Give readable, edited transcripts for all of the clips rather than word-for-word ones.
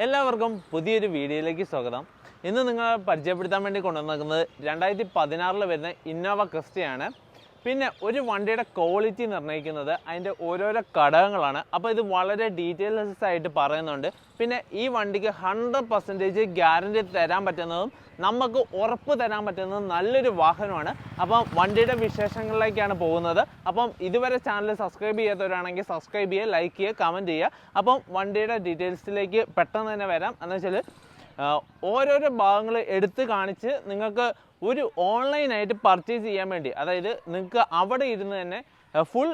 എല്ലാവർക്കും പുതിയൊരു വീഡിയോയിലേക്ക് സ്വാഗതം. ഇന്ന് നിങ്ങളെ പരിചയപ്പെടുത്താൻ വേണ്ടി കൊണ്ടുവന്നിരിക്കുന്നത് 2016 വരുന്ന ഇന്നോവ ക്രിസ്റ്റയാണ്. പിന്നെ ഒരു വണ്ടിയുടെ ക്വാളിറ്റി നിർണ്ണയിക്കുന്നത് അതിൻ്റെ ഓരോരോ ഘടകങ്ങളാണ്. അപ്പോൾ ഇത് വളരെ ഡീറ്റെയിൽസ് ആയിട്ട് പറയുന്നുണ്ട്. പിന്നെ ഈ വണ്ടിക്ക് 100% ഗ്യാരണ്ടി തരാൻ പറ്റുന്നതും നമുക്ക് ഉറപ്പ് തരാൻ പറ്റുന്നതും നല്ലൊരു വാഹനമാണ്. അപ്പം വണ്ടിയുടെ വിശേഷങ്ങളിലേക്കാണ് പോകുന്നത്. അപ്പം ഇതുവരെ ചാനൽ സബ്സ്ക്രൈബ് ചെയ്യാത്തവരാണെങ്കിൽ സബ്സ്ക്രൈബ് ചെയ്യുക, ലൈക്ക് ചെയ്യുക, കമൻറ്റ് ചെയ്യുക. അപ്പം വണ്ടിയുടെ ഡീറ്റെയിൽസിലേക്ക് പെട്ടെന്ന് തന്നെ വരാം. എന്ന് വെച്ചാൽ ഓരോരോ ഭാഗങ്ങൾ എടുത്ത് കാണിച്ച് നിങ്ങൾക്ക് ഒരു ഓൺലൈനായിട്ട് പർച്ചേസ് ചെയ്യാൻ വേണ്ടി, അതായത് നിങ്ങൾക്ക് അവിടെ ഇരുന്ന് തന്നെ ഫുൾ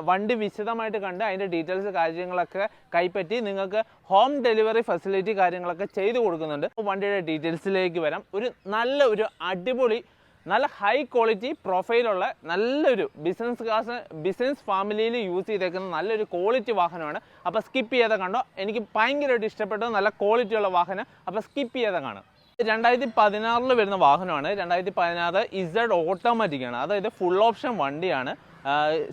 വണ്ടി വിശദമായിട്ട് കണ്ട് അതിൻ്റെ ഡീറ്റെയിൽസ് കാര്യങ്ങളൊക്കെ കൈപ്പറ്റി നിങ്ങൾക്ക് ഹോം ഡെലിവറി ഫെസിലിറ്റി കാര്യങ്ങളൊക്കെ ചെയ്തു കൊടുക്കുന്നുണ്ട്. വണ്ടിയുടെ ഡീറ്റെയിൽസിലേക്ക് വരാം. ഒരു അടിപൊളി നല്ല ഹൈ ക്വാളിറ്റി പ്രൊഫൈലുള്ള നല്ലൊരു ബിസിനസ് ഫാമിലിയിൽ യൂസ് ചെയ്തേക്കുന്ന നല്ലൊരു ക്വാളിറ്റി വാഹനമാണ്. അപ്പോൾ സ്കിപ്പ് ചെയ്യാതെ കണ്ടോ. എനിക്ക് ഭയങ്കരമായിട്ട് ഇഷ്ടപ്പെട്ട നല്ല ക്വാളിറ്റിയുള്ള വാഹനം. അപ്പോൾ സ്കിപ്പ് ചെയ്യാതെ കാണാം. 2016 വരുന്ന വാഹനമാണ്. 2016 ഇസഡ് ഓട്ടോമാറ്റിക്കാണ്. അതായത് ഫുൾ ഓപ്ഷൻ വണ്ടിയാണ്.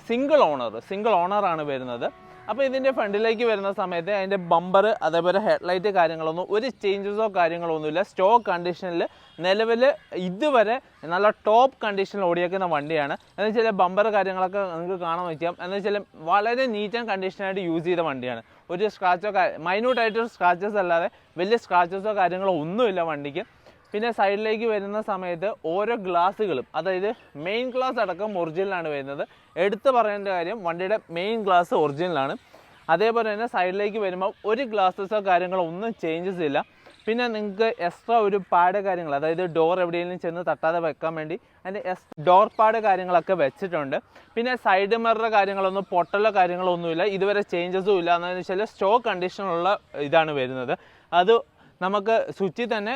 സിംഗിൾ ഓണറാണ് വരുന്നത്. അപ്പോൾ ഇതിൻ്റെ ഫ്രണ്ടിലേക്ക് വരുന്ന സമയത്ത് അതിൻ്റെ ബമ്പർ അതേപോലെ ഹെഡ്ലൈറ്റ് കാര്യങ്ങളൊന്നും ഒരു ചേഞ്ചസോ കാര്യങ്ങളൊന്നുമില്ല. സ്റ്റോക്ക് കണ്ടീഷനിൽ നിലവിൽ ഇതുവരെ നല്ല ടോപ്പ് കണ്ടീഷനിൽ ഓടിയേക്കുന്ന വണ്ടിയാണ്. എന്ന് വെച്ചാൽ ബമ്പർ കാര്യങ്ങളൊക്കെ നിങ്ങൾക്ക് കാണാൻ പറ്റാം. എന്ന് വെച്ചാൽ വളരെ നീറ്റ് ആൻഡ് കണ്ടീഷനായിട്ട് യൂസ് ചെയ്ത വണ്ടിയാണ്. ഒരു സ്ക്രാച്ചോ മൈന്യൂട്ടായിട്ട് സ്ക്രാച്ചസ് അല്ലാതെ വലിയ സ്ക്രാച്ചസോ കാര്യങ്ങളോ ഒന്നുമില്ല വണ്ടിക്ക്. പിന്നെ സൈഡിലേക്ക് വരുന്ന സമയത്ത് ഓരോ ഗ്ലാസ്സുകളും, അതായത് മെയിൻ ഗ്ലാസ് അടക്കം ഒറിജിനലാണ് വരുന്നത്. എടുത്തു പറയേണ്ട കാര്യം വണ്ടിയുടെ മെയിൻ ഗ്ലാസ് ഒറിജിനലാണ്. അതേപോലെ തന്നെ സൈഡിലേക്ക് വരുമ്പോൾ ഒരു ഗ്ലാസസോ കാര്യങ്ങളോ ഒന്നും ചേഞ്ചസ് ഇല്ല. പിന്നെ നിങ്ങൾക്ക് എക്സ്ട്രാ ഒരു പാഡ് കാര്യങ്ങൾ, അതായത് ഡോർ എവിടെയെങ്കിലും ചെന്ന് തട്ടാതെ വെക്കാൻ വേണ്ടി അതിൻ്റെ ഡോർ പാഡ് കാര്യങ്ങളൊക്കെ വെച്ചിട്ടുണ്ട്. പിന്നെ സൈഡ് മിറർ കാര്യങ്ങളൊന്നും പൊട്ടലോ കാര്യങ്ങളോ ഒന്നുമില്ല. ഇതുവരെ ചേഞ്ചസും ഇല്ല. എന്ന് വെച്ചാൽ സ്റ്റോക്ക് കണ്ടീഷനുള്ള ഇതാണ് വരുന്നത്. അത് നമുക്ക് സ്വിച്ചിൽ തന്നെ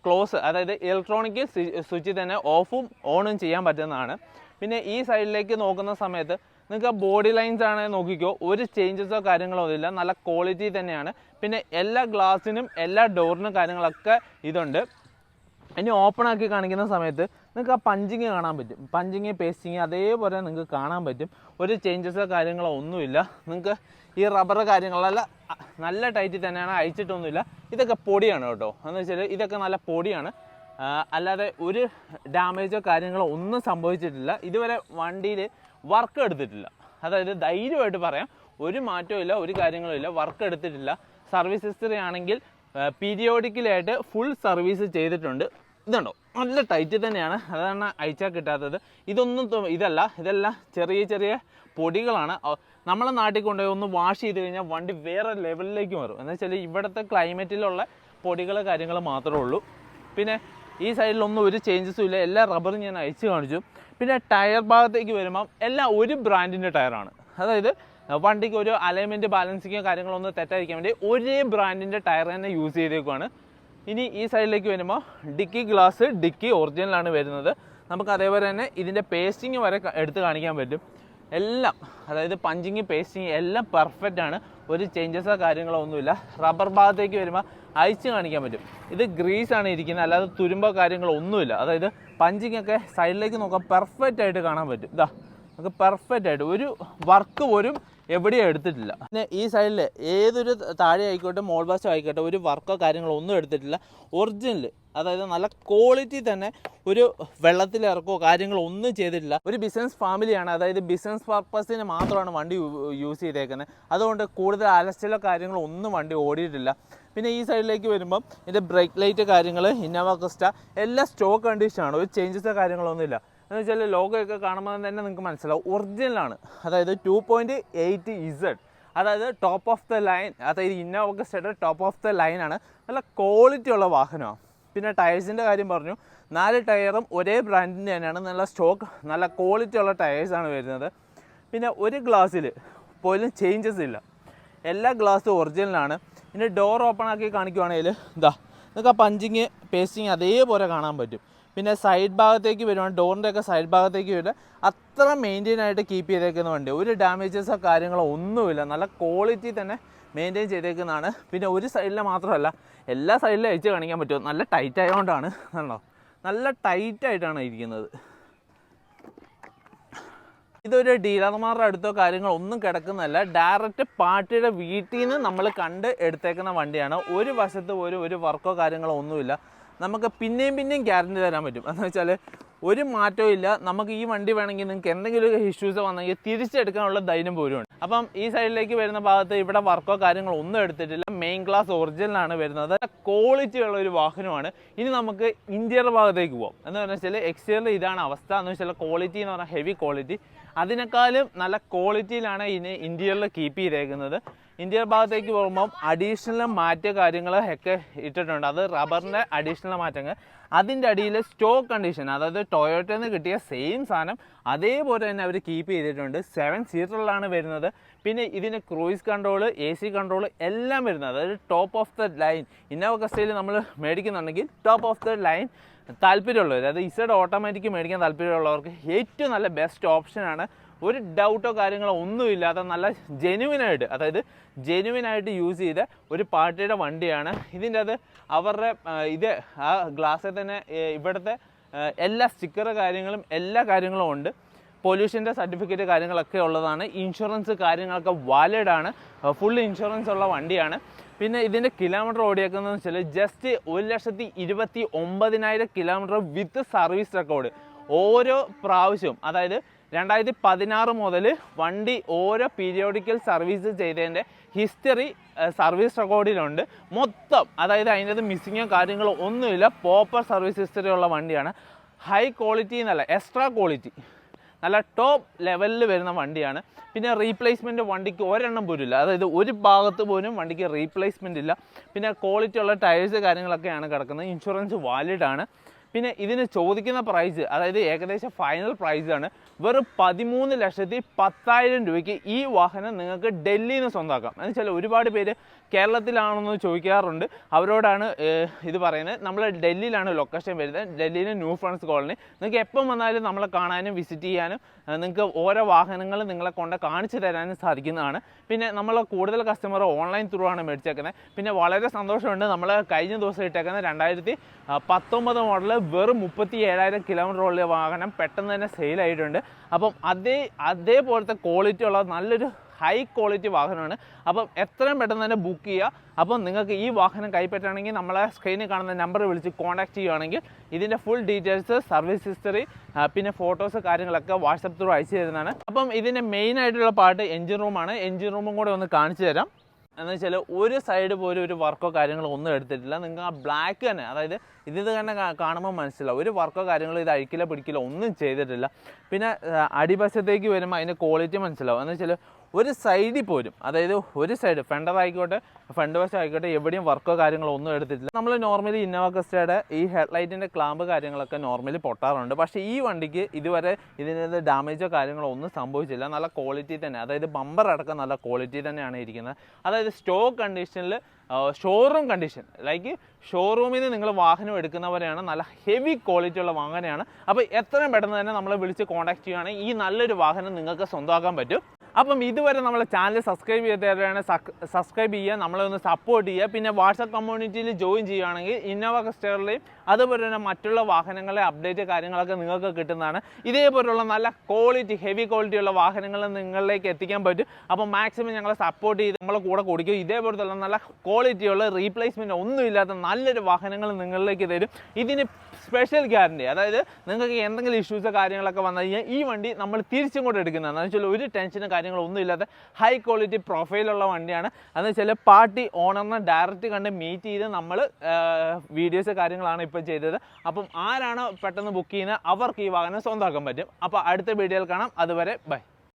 ക്ലോസ്, അതായത് ഇലക്ട്രോണിക് സ്വിച്ചിൽ തന്നെ ഓഫും ഓണും ചെയ്യാൻ പറ്റുന്നതാണ്. പിന്നെ ഈ സൈഡിലേക്ക് നോക്കുന്ന സമയത്ത് നിങ്ങൾക്ക് ബോഡി ലൈൻസ് ആണെങ്കിൽ നോക്കിക്കോ, ഒരു ചേഞ്ചസോ കാര്യങ്ങളോ ഒന്നുമില്ല. നല്ല ക്വാളിറ്റി തന്നെയാണ്. പിന്നെ എല്ലാ ഗ്ലാസ്സിനും എല്ലാ ഡോറിനും കാര്യങ്ങളൊക്കെ ഇതുണ്ട്. ഇനി ഓപ്പൺ ആക്കി കാണിക്കുന്ന സമയത്ത് നിങ്ങൾക്ക് ആ പഞ്ചിങ് കാണാൻ പറ്റും. പഞ്ചിങ് പേസ്റ്റിങ് അതേപോലെ നിങ്ങൾക്ക് കാണാൻ പറ്റും. ഒരു ചേഞ്ചസോ കാര്യങ്ങളോ ഒന്നുമില്ല. നിങ്ങൾക്ക് ഈ റബ്ബർ കാര്യങ്ങളെല്ലാം നല്ല ടൈറ്റിൽ തന്നെയാണ്, അയച്ചിട്ടൊന്നുമില്ല. ഇതൊക്കെ പൊടിയാണ് കേട്ടോ. എന്ന് വെച്ചാൽ ഇതൊക്കെ നല്ല പൊടിയാണ്. അല്ലാതെ ഒരു ഡാമേജോ കാര്യങ്ങളോ ഒന്നും സംഭവിച്ചിട്ടില്ല. ഇതുവരെ വണ്ടിയിൽ വർക്ക് എടുത്തിട്ടില്ല. അതായത് ധൈര്യമായിട്ട് പറയാം, ഒരു മാറ്റവും ഇല്ല, ഒരു കാര്യങ്ങളും ഇല്ല, വർക്ക് എടുത്തിട്ടില്ല. സർവീസ് ഹിസ്റ്ററി ആണെങ്കിൽ പീരിയോഡിക്കലായിട്ട് ഫുൾ സർവീസ് ചെയ്തിട്ടുണ്ട്. ഇതുണ്ടോ, നല്ല ടൈറ്റ് തന്നെയാണ്. അതാണ് അയച്ചാൽ കിട്ടാത്തത്. ഇതെല്ലാം ചെറിയ ചെറിയ പൊടികളാണ്. നമ്മളെ നാട്ടിൽ കൊണ്ടുപോയി ഒന്ന് വാഷ് ചെയ്ത് കഴിഞ്ഞാൽ വണ്ടി വേറെ ലെവലിലേക്ക് മാറും. എന്ന് വെച്ചാൽ ഇവിടുത്തെ ക്ലൈമറ്റിലുള്ള പൊടികൾ കാര്യങ്ങൾ മാത്രമേ ഉള്ളൂ. പിന്നെ ഈ സൈഡിലൊന്നും ഒരു ചേഞ്ചസും ഇല്ല. എല്ലാ റബ്ബറും ഞാൻ അയച്ച് കാണിച്ചു. പിന്നെ ടയർ ഭാഗത്തേക്ക് വരുമ്പം എല്ലാം ഒരു ബ്രാൻഡിൻ്റെ ടയറാണ്. അതായത് വണ്ടിക്ക് ഒരു അലൈൻമെൻറ്റ് ബാലൻസിങ്ങോ കാര്യങ്ങളൊന്നും തെറ്റായിരിക്കാൻ വേണ്ടി ഒരേ ബ്രാൻഡിൻ്റെ ടയർ തന്നെ യൂസ് ചെയ്തേക്കുവാണ്. ഇനി ഈ സൈഡിലേക്ക് വരുമ്പോൾ ഡിക്കി ഒറിജിനലാണ് വരുന്നത്. നമുക്ക് അതേപോലെ തന്നെ ഇതിൻ്റെ പേസ്റ്റിങ് വരെ എടുത്ത് കാണിക്കാൻ പറ്റും. എല്ലാം, അതായത് പഞ്ചിങ് പേസ്റ്റിങ് എല്ലാം പെർഫെക്റ്റ് ആണ്. ഒരു ചേഞ്ചസോ കാര്യങ്ങളോ ഒന്നുമില്ല. റബ്ബർ ഭാഗത്തേക്ക് വരുമ്പോൾ അയച്ച് കാണിക്കാൻ പറ്റും. ഇത് ഗ്രീസാണ് ഇരിക്കുന്നത്, അല്ലാതെ തുരുമ്പോ കാര്യങ്ങളോ ഒന്നുമില്ല. അതായത് പഞ്ചിങ് ഒക്കെ സൈഡിലേക്ക് നോക്കാം, പെർഫെക്റ്റ് ആയിട്ട് കാണാൻ പറ്റും. ഇതാ നമുക്ക് പെർഫെക്റ്റ് ആയിട്ട് ഒരു വർക്ക് പോലും എവിടെയും എടുത്തിട്ടില്ല. പിന്നെ ഈ സൈഡിൽ ഏതൊരു താഴെ ആയിക്കോട്ടെ മോൾ വശം ആയിക്കോട്ടെ ഒരു വർക്കോ കാര്യങ്ങളോ ഒന്നും എടുത്തിട്ടില്ല. ഒറിജിനൽ, അതായത് നല്ല ക്വാളിറ്റി തന്നെ, ഒരു വെള്ളത്തിലിറക്കോ കാര്യങ്ങളോ ഒന്നും ചെയ്തിട്ടില്ല. ഒരു ബിസിനസ് ഫാമിലിയാണ്, അതായത് ബിസിനസ് പർപ്പസിന് മാത്രമാണ് വണ്ടി യൂസ് ചെയ്തേക്കുന്നത്. അതുകൊണ്ട് കൂടുതൽ അലച്ചിലോ കാര്യങ്ങളോ ഒന്നും വണ്ടി ഓടിയിട്ടില്ല. പിന്നെ ഈ സൈഡിലേക്ക് വരുമ്പം ഇതിൻ്റെ ബ്രേക്ക് ലൈറ്റ് കാര്യങ്ങൾ, ഇന്നോവ ക്രിസ്റ്റ എല്ലാം സ്റ്റോക്ക് കണ്ടീഷനാണ്. ഒരു ചേഞ്ചസോ കാര്യങ്ങളൊന്നുമില്ല. എന്ന് വെച്ചാൽ ലോഗോയൊക്കെ കാണുമ്പോൾ തന്നെ നിങ്ങൾക്ക് മനസ്സിലാവും ഒറിജിനലാണ്. അതായത് 2.8 ഇസഡ്, അതായത് ടോപ്പ് ഓഫ് ദ ലൈൻ, അതായത് ഇന്നോവ ക്രിസ്റ്റയുടെ ടോപ്പ് ഓഫ് ദ ലൈനാണ്. നല്ല ക്വാളിറ്റി ഉള്ള വാഹനമാണ്. പിന്നെ ടയേഴ്സിൻ്റെ കാര്യം പറഞ്ഞു. 4 ടയറും ഒരേ ബ്രാൻഡിൻ്റെ തന്നെയാണ്. നല്ല സ്റ്റോക്ക്, നല്ല ക്വാളിറ്റി ഉള്ള ടയേഴ്സാണ് വരുന്നത്. പിന്നെ ഒരു ഗ്ലാസ്സിൽ പോലും ചേഞ്ചസ് ഇല്ല. എല്ലാ ഗ്ലാസ്സും ഒറിജിനലാണ്. പിന്നെ ഡോർ ഓപ്പൺ ആക്കി കാണിക്കുവാണെങ്കിൽ ഇതാ നിങ്ങൾക്ക് ആ പഞ്ചിങ് പേസ്റ്റിങ് അതേപോലെ കാണാൻ പറ്റും. പിന്നെ സൈഡ് ഭാഗത്തേക്ക് വരുവാണ്, ഡോറിൻ്റെ ഒക്കെ സൈഡ് ഭാഗത്തേക്ക് വരുന്നത് അത്ര മെയിൻറ്റെയിൻ ആയിട്ട് കീപ്പ് ചെയ്തേക്കുന്ന വണ്ടി. ഒരു ഡാമേജസോ കാര്യങ്ങളോ ഒന്നുമില്ല. നല്ല ക്വാളിറ്റി തന്നെ മെയിൻറ്റെയിൻ ചെയ്തേക്കുന്നതാണ്. പിന്നെ ഒരു സൈഡിൽ മാത്രമല്ല, എല്ലാ സൈഡിലും അയച്ച് കാണിക്കാൻ പറ്റും. നല്ല ടൈറ്റ് ആയതുകൊണ്ടാണ്. കണ്ടോ, നല്ല ടൈറ്റായിട്ടാണ് ഇരിക്കുന്നത്. ഇതൊരു ഡീലർമാരുടെ അടുത്തോ കാര്യങ്ങളോ ഒന്നും കിടക്കുന്നതല്ല, ഡയറക്റ്റ് പാർട്ടിയുടെ വീട്ടിൽ നിന്ന് നമ്മൾ കണ്ട് എടുത്തേക്കുന്ന വണ്ടിയാണ്. ഒരു വശത്ത് ഒരു വർക്കോ കാര്യങ്ങളോ ഒന്നുമില്ല. നമുക്ക് പിന്നെയും ഗ്യാരണ്ടി തരാൻ പറ്റും. എന്ന് വെച്ചാൽ ഒരു മാറ്റവും ഇല്ല. നമുക്ക് ഈ വണ്ടി വേണമെങ്കിൽ നിങ്ങൾക്ക് എന്തെങ്കിലും ഒരു ഇഷ്യൂസ് വന്നെങ്കിൽ തിരിച്ചെടുക്കാനുള്ള ധൈര്യം പോലുമുണ്ട്. അപ്പം ഈ സൈഡിലേക്ക് വരുന്ന ഭാഗത്ത് ഇവിടെ വർക്കോ കാര്യങ്ങളോ ഒന്നും എടുത്തിട്ടില്ല. മെയിൻ ക്ലാസ് ഒറിജിനലാണ് വരുന്നത്. ക്വാളിറ്റി ഉള്ള ഒരു വാഹനമാണ്. ഇനി നമുക്ക് ഇന്റീരിയർ ഭാഗത്തേക്ക് പോകാം. എന്ന് വെച്ചാൽ എക്സ്റ്റീരിയർ ഇതാണ് അവസ്ഥ. എന്ന് വെച്ചാൽ ക്വാളിറ്റി എന്ന് പറഞ്ഞാൽ ഹെവി ക്വാളിറ്റി, അതിനേക്കാളും നല്ല ക്വാളിറ്റിയിലാണ് ഇനി ഇന്റീരിയറിൽ കീപ്പ് ചെയ്തേക്കുന്നത്. ഇന്റീരിയർ ഭാഗത്തേക്ക് പോകുമ്പം അഡീഷണൽ മാറ്റ കാര്യങ്ങൾ ഒക്കെ ഇട്ടിട്ടുണ്ട്. അത് റബ്ബറിൻ്റെ അഡീഷണൽ മാറ്റങ്ങൾ. അതിൻ്റെ അടിയിൽ സ്റ്റോക്ക് കണ്ടീഷൻ, അതായത് ടൊയോട്ടയിൽ നിന്ന് കിട്ടിയ സെയിം സാധനം അതേപോലെ തന്നെ അവർ കീപ്പ് ചെയ്തിട്ടുണ്ട്. 7 സീറ്ററിലാണ് വരുന്നത്. പിന്നെ ഇതിന് ക്രൂയിസ് കൺട്രോൾ, AC കൺട്രോൾ എല്ലാം വരുന്നത്. അതായത് top of the line. Innova ക്രിസ്റ്റയിൽ നമ്മൾ മേടിക്കുന്നുണ്ടെങ്കിൽ ടോപ്പ് ഓഫ് ദ ലൈൻ താല്പര്യമുള്ളവർ, അതായത് ഇസഡ് ഓട്ടോമാറ്റിക് മേടിക്കാൻ താല്പര്യമുള്ളവർക്ക് ഏറ്റവും നല്ല ബെസ്റ്റ് ഓപ്ഷനാണ്. ഒരു ഡൗട്ടോ കാര്യങ്ങളോ ഒന്നുമില്ലാതെ നല്ല ജെനുവിനായിട്ട്, അതായത് ജെനുവിനായിട്ട് യൂസ് ചെയ്ത ഒരു പാർട്ടിയുടെ വണ്ടിയാണ്. ഇതിൻ്റെ അത് അവരുടെ ഇത് ആ ഗ്ലാസ്സിൽ തന്നെ ഇവിടുത്തെ എല്ലാ സ്റ്റിക്കർ കാര്യങ്ങളും എല്ലാ കാര്യങ്ങളും ഉണ്ട്. പൊല്യൂഷൻ്റെ സർട്ടിഫിക്കറ്റ് കാര്യങ്ങളൊക്കെ ഉള്ളതാണ്. ഇൻഷുറൻസ് കാര്യങ്ങളൊക്കെ വാലിഡാണ്. ഫുൾ ഇൻഷുറൻസ് ഉള്ള വണ്ടിയാണ്. പിന്നെ ഇതിൻ്റെ കിലോമീറ്റർ ഓടിയേക്കുന്നതെന്ന് വെച്ചാൽ ജസ്റ്റ് 1,29,000 കിലോമീറ്റർ വിത്ത് സർവീസ് റെക്കോർഡ്. ഓരോ പ്രാവശ്യവും, അതായത് 2016 മുതൽ വണ്ടി ഓരോ പീരിയോഡിക്കൽ സർവീസ് ചെയ്തതിൻ്റെ ഹിസ്റ്ററി സർവീസ് റെക്കോർഡിലുണ്ട് മൊത്തം. അതായത് അതിൻ്റെ മിസ്സിങ്ങോ കാര്യങ്ങളോ ഒന്നുമില്ല. പ്രോപ്പർ സർവീസ് ഹിസ്റ്ററി ഉള്ള വണ്ടിയാണ്. ഹൈ ക്വാളിറ്റി എന്നല്ല, എക്സ്ട്രാ ക്വാളിറ്റി, നല്ല ടോപ്പ് ലെവലിൽ വരുന്ന വണ്ടിയാണ്. പിന്നെ റീപ്ലേസ്മെൻറ്റ് വണ്ടിക്ക് ഒരെണ്ണം പോലും ഇല്ല. അതായത് ഒരു ഭാഗത്ത് പോലും വണ്ടിക്ക് റീപ്ലേസ്മെൻ്റ് ഇല്ല. പിന്നെ ക്വാളിറ്റി ഉള്ള ടയേഴ്സ് കാര്യങ്ങളൊക്കെയാണ് കിടക്കുന്നത്. ഇൻഷുറൻസ് വാലിഡാണ്. പിന്നെ ഇതിന് ചോദിക്കുന്ന പ്രൈസ്, അതായത് ഏകദേശം ഫൈനൽ പ്രൈസാണ് വെറും 13,10,000 രൂപയ്ക്ക് ഈ വാഹനം നിങ്ങൾക്ക് ഡൽഹിയിൽ നിന്ന് സ്വന്തമാക്കാം. എന്ന് വെച്ചാൽ ഒരുപാട് പേര് കേരളത്തിലാണെന്ന് ചോദിക്കാറുണ്ട്. അവരോടാണ് ഇത് പറയുന്നത്. നമ്മൾ ഡൽഹിയിലാണ് ലൊക്കേഷൻ വരുന്നത്. ഡൽഹിയിലെ ന്യൂ ഫ്രണ്ട്സ് കോളനി. നിങ്ങൾക്ക് എപ്പം വന്നാലും നമ്മളെ കാണാനും വിസിറ്റ് ചെയ്യാനും നിങ്ങൾക്ക് ഓരോ വാഹനങ്ങൾ നിങ്ങളെ കൊണ്ട് കാണിച്ചു തരാനും സാധിക്കുന്നതാണ്. പിന്നെ നമ്മൾ കൂടുതൽ കസ്റ്റമർ ഓൺലൈൻ ത്രൂ ആണ് മേടിച്ചേക്കുന്നത്. പിന്നെ വളരെ സന്തോഷമുണ്ട്, നമ്മൾ കഴിഞ്ഞ ദിവസം ഇട്ടേക്കുന്ന 2019 മോഡൽ വെറും 37,000 കിലോമീറ്റർ ഉള്ള വാഹനം പെട്ടെന്ന് തന്നെ സെയിലായിട്ടുണ്ട്. അപ്പം അതേപോലത്തെ ക്വാളിറ്റി ഉള്ള നല്ലൊരു ഹൈ ക്വാളിറ്റി വാഹനമാണ്. അപ്പം എത്രയും പെട്ടെന്ന് തന്നെ ബുക്ക് ചെയ്യുക. അപ്പം നിങ്ങൾക്ക് ഈ വാഹനം കൈപ്പറ്റുകയാണെങ്കിൽ നമ്മളെ സ്ക്രീനിൽ കാണുന്ന നമ്പർ വിളിച്ച് കോൺടാക്ട് ചെയ്യുകയാണെങ്കിൽ ഇതിൻ്റെ ഫുൾ ഡീറ്റെയിൽസ്, സർവീസ് ഹിസ്റ്ററി, പിന്നെ ഫോട്ടോസ് കാര്യങ്ങളൊക്കെ വാട്സപ്പ് ത്രൂ അയച്ചു തരുന്നതാണ്. അപ്പം ഇതിൻ്റെ മെയിൻ ആയിട്ടുള്ള പാർട്ട് എൻജിൻ റൂമാണ്. എൻജിൻ റൂമും കൂടെ ഒന്ന് കാണിച്ചു തരാം. എന്ന് വെച്ചാൽ ഒരു സൈഡ് പോലും ഒരു വർക്കോ കാര്യങ്ങളോ ഒന്നും എടുത്തിട്ടില്ല. നിങ്ങൾക്ക് ആ ബ്ലാക്ക് തന്നെ, അതായത് ഇത് തന്നെ കാണുമ്പോൾ മനസ്സിലാവും ഒരു വർക്കോ കാര്യങ്ങളോ ഇത് അഴിക്കില്ല പിടിക്കില്ല ഒന്നും ചെയ്തിട്ടില്ല. പിന്നെ അടിവശത്തേക്ക് വരുമ്പോൾ അതിൻ്റെ ക്വാളിറ്റി മനസ്സിലാവും. എന്ന് വെച്ചാൽ ഒരു സൈഡിൽ പോലും, അതായത് ഒരു സൈഡ് ഫ്രണ്ട് വശം ആയിക്കോട്ടെ എവിടെയും വർക്കോ കാര്യങ്ങളോ ഒന്നും എടുത്തിട്ടില്ല. നമ്മൾ നോർമലി ഇന്നോവ ക്രിസ്റ്റയുടെ ഈ ഹെഡ്ലൈറ്റിൻ്റെ ക്ലാമ്പ് കാര്യങ്ങളൊക്കെ നോർമലി പൊട്ടാറുണ്ട്. പക്ഷേ ഈ വണ്ടിക്ക് ഇതുവരെ ഇതിനകത്ത് ഡാമേജോ കാര്യങ്ങളോ ഒന്നും സംഭവിച്ചില്ല. നല്ല ക്വാളിറ്റി തന്നെ, അതായത് ബമ്പർ അടക്കം നല്ല ക്വാളിറ്റി തന്നെയാണ് ഇരിക്കുന്നത്. അതായത് സ്റ്റോക്ക് കണ്ടീഷനിൽ, ഷോറൂം കണ്ടീഷൻ, ലൈക്ക് ഷോറൂമിൽ നിന്ന് നിങ്ങൾ വാഹനം എടുക്കുന്നവരെയാണ്. നല്ല ഹെവി ക്വാളിറ്റി ഉള്ള വാഹനമാണ്. അപ്പോൾ എത്രയും പെട്ടെന്ന് തന്നെ നമ്മളെ വിളിച്ച് കോൺടാക്ട് ചെയ്യുകയാണെങ്കിൽ ഈ നല്ലൊരു വാഹനം നിങ്ങൾക്ക് സ്വന്തമാക്കാൻ പറ്റും. അപ്പം ഇതുവരെ നമ്മളെ ചാനൽ സബ്സ്ക്രൈബ് ചെയ്തവരാണ് സബ്സ്ക്രൈബ് ചെയ്യുക, നമ്മളെ ഒന്ന് സപ്പോർട്ട് ചെയ്യുക. പിന്നെ വാട്സപ്പ് കമ്മ്യൂണിറ്റിയിൽ ജോയിൻ ചെയ്യുകയാണെങ്കിൽ ഇന്നോവ ക്രിസ്റ്റയുടെയും അതുപോലെ തന്നെ മറ്റുള്ള വാഹനങ്ങളെ അപ്ഡേറ്റ് കാര്യങ്ങളൊക്കെ നിങ്ങൾക്ക് കിട്ടുന്നതാണ്. ഇതേപോലുള്ള നല്ല ക്വാളിറ്റി, ഹെവി ക്വാളിറ്റി ഉള്ള വാഹനങ്ങൾ നിങ്ങളിലേക്ക് എത്തിക്കാൻ പറ്റും. അപ്പോൾ മാക്സിമം ഞങ്ങളെ സപ്പോർട്ട് ചെയ്ത് നമ്മളെ കൂടെ കൊടുക്കും. ഇതേപോലത്തെ നല്ല ക്വാളിറ്റിയുള്ള റീപ്ലേസ്മെൻറ്റ് ഒന്നുമില്ലാത്ത നല്ലൊരു വാഹനങ്ങൾ നിങ്ങളിലേക്ക് തരും. ഇതിന് സ്പെഷ്യൽ ഗ്യാരണ്ടി, അതായത് നിങ്ങൾക്ക് എന്തെങ്കിലും ഇഷ്യൂസോ കാര്യങ്ങളൊക്കെ വന്നു കഴിഞ്ഞാൽ ഈ വണ്ടി നമ്മൾ തിരിച്ചും കൂടെ എടുക്കുന്നതാണ്. എന്ന് വെച്ചാൽ ഒരു ടെൻഷനും കാര്യങ്ങളൊന്നും ഇല്ലാത്ത ഹൈ ക്വാളിറ്റി പ്രൊഫൈലുള്ള വണ്ടിയാണ്. എന്ന് വെച്ചാൽ പാർട്ടി ഓണറിനെ ഡയറക്റ്റ് കണ്ട് മീറ്റ് ചെയ്ത് നമ്മൾ വീഡിയോസ് കാര്യങ്ങളാണ് ഇപ്പോൾ ചെയ്തത്. അപ്പം ആരാണ് പെട്ടെന്ന് ബുക്ക് ചെയ്യുന്നത് അവർക്ക് ഈ വാഹനം സ്വന്തമാക്കാൻ പറ്റും. അപ്പോൾ അടുത്ത വീഡിയോയിൽ കാണാം. അതുവരെ ബൈ.